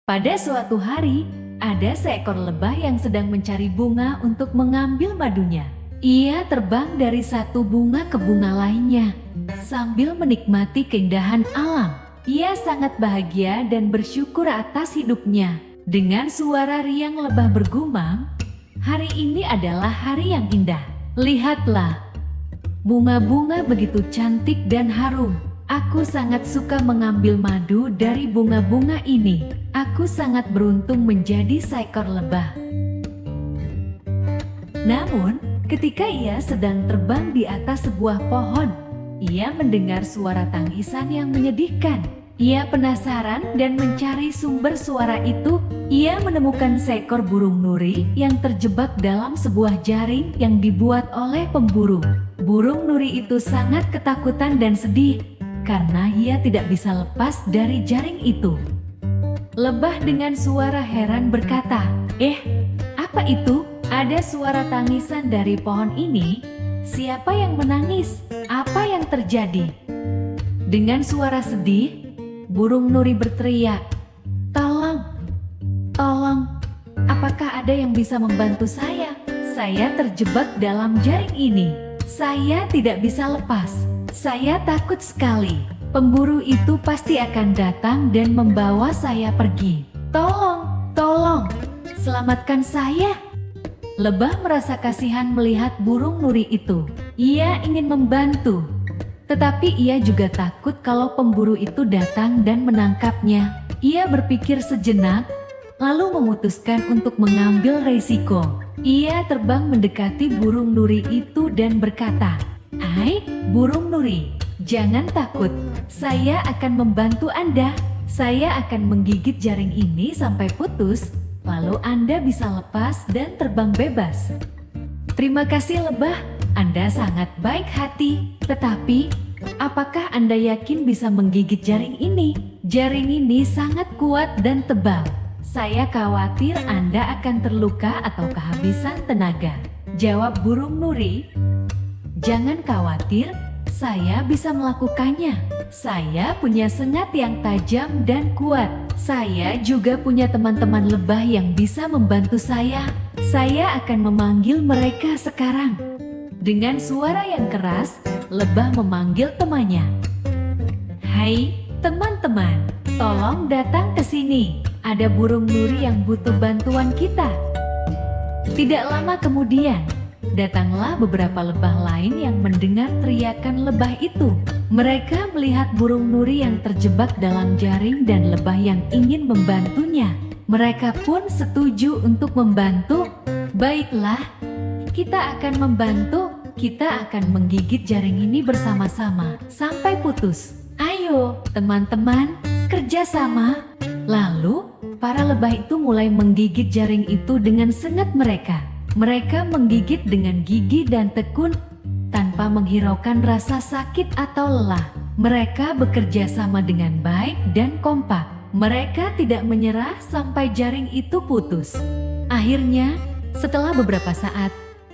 Pada suatu hari, ada seekor lebah yang sedang mencari bunga untuk mengambil madunya. Ia terbang dari satu bunga ke bunga lainnya, sambil menikmati keindahan alam. Ia sangat bahagia dan bersyukur atas hidupnya. Dengan suara riang lebah bergumam, "Hari ini adalah hari yang indah. Lihatlah, bunga-bunga begitu cantik dan harum. Aku sangat suka mengambil madu dari bunga-bunga ini. Aku sangat beruntung menjadi seekor lebah." Namun, ketika ia sedang terbang di atas sebuah pohon, ia mendengar suara tangisan yang menyedihkan. Ia penasaran dan mencari sumber suara itu. Ia menemukan seekor burung nuri yang terjebak dalam sebuah jaring yang dibuat oleh pemburu. Burung nuri itu sangat ketakutan dan sedih karena ia tidak bisa lepas dari jaring itu. Lebah dengan suara heran berkata, apa itu? Ada suara tangisan dari pohon ini. Siapa yang menangis? Apa yang terjadi?" Dengan suara sedih, burung nuri berteriak, "Tolong, tolong, apakah ada yang bisa membantu saya? Saya terjebak dalam jaring ini. Saya tidak bisa lepas. Saya takut sekali. Pemburu itu pasti akan datang dan membawa saya pergi. Tolong, tolong, selamatkan saya." Lebah merasa kasihan melihat burung nuri itu. Ia ingin membantu, tetapi ia juga takut kalau pemburu itu datang dan menangkapnya. Ia berpikir sejenak, lalu memutuskan untuk mengambil resiko. Ia terbang mendekati burung nuri itu dan berkata, "Hai, burung nuri, jangan takut. Saya akan membantu Anda. Saya akan menggigit jaring ini sampai putus, lalu Anda bisa lepas dan terbang bebas." "Terima kasih lebah, Anda sangat baik hati. Tetapi, apakah Anda yakin bisa menggigit jaring ini? Jaring ini sangat kuat dan tebal. Saya khawatir Anda akan terluka atau kehabisan tenaga." Jawab burung nuri, "Jangan khawatir, saya bisa melakukannya. Saya punya sengat yang tajam dan kuat. Saya juga punya teman-teman lebah yang bisa membantu saya. Saya akan memanggil mereka sekarang." Dengan suara yang keras, lebah memanggil temannya. "Hai, teman-teman, tolong datang ke sini. Ada burung nuri yang butuh bantuan kita." Tidak lama kemudian, datanglah beberapa lebah lain yang mendengar teriakan lebah itu. Mereka melihat burung nuri yang terjebak dalam jaring dan lebah yang ingin membantunya. Mereka pun setuju untuk membantu. "Baiklah, kita akan membantu. Kita akan menggigit jaring ini bersama-sama sampai putus. Ayo, teman-teman, kerjasama." Lalu, para lebah itu mulai menggigit jaring itu dengan sengat mereka. Mereka menggigit dengan gigi dan tekun, tanpa menghiraukan rasa sakit atau lelah. Mereka bekerja sama dengan baik dan kompak. Mereka tidak menyerah sampai jaring itu putus. Akhirnya, setelah beberapa saat,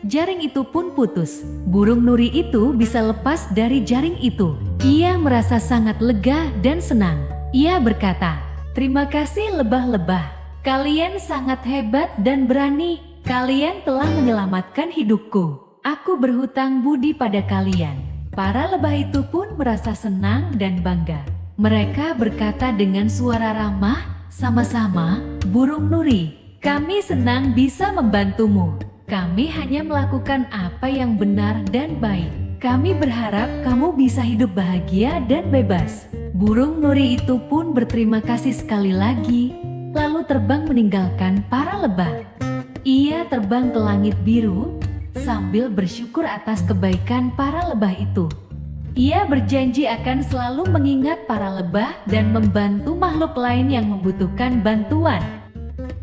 jaring itu pun putus. Burung nuri itu bisa lepas dari jaring itu. Ia merasa sangat lega dan senang. Ia berkata, "Terima kasih lebah-lebah. Kalian sangat hebat dan berani. Kalian telah menyelamatkan hidupku. Aku berhutang budi pada kalian." Para lebah itu pun merasa senang dan bangga. Mereka berkata dengan suara ramah, "Sama-sama, burung nuri. Kami senang bisa membantumu. Kami hanya melakukan apa yang benar dan baik. Kami berharap kamu bisa hidup bahagia dan bebas." Burung nuri itu pun berterima kasih sekali lagi, lalu terbang meninggalkan para lebah. Ia terbang ke langit biru sambil bersyukur atas kebaikan para lebah itu. Ia berjanji akan selalu mengingat para lebah dan membantu makhluk lain yang membutuhkan bantuan.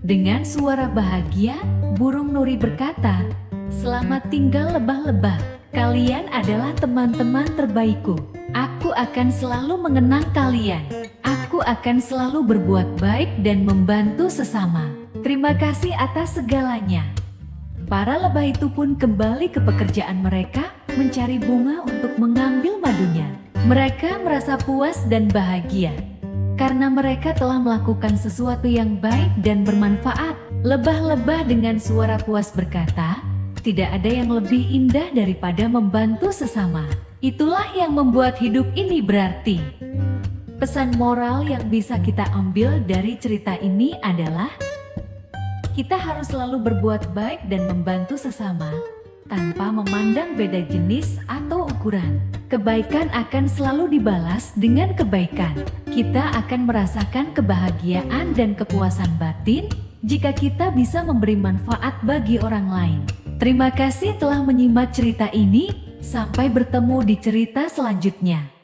Dengan suara bahagia, burung nuri berkata, "Selamat tinggal lebah-lebah. Kalian adalah teman-teman terbaikku. Aku akan selalu mengenang kalian. Aku akan selalu berbuat baik dan membantu sesama. Terima kasih atas segalanya." Para lebah itu pun kembali ke pekerjaan mereka, mencari bunga untuk mengambil madunya. Mereka merasa puas dan bahagia karena mereka telah melakukan sesuatu yang baik dan bermanfaat. Lebah-lebah dengan suara puas berkata, "Tidak ada yang lebih indah daripada membantu sesama. Itulah yang membuat hidup ini berarti." Pesan moral yang bisa kita ambil dari cerita ini adalah, kita harus selalu berbuat baik dan membantu sesama, tanpa memandang beda jenis atau ukuran. Kebaikan akan selalu dibalas dengan kebaikan. Kita akan merasakan kebahagiaan dan kepuasan batin jika kita bisa memberi manfaat bagi orang lain. Terima kasih telah menyimak cerita ini. Sampai bertemu di cerita selanjutnya.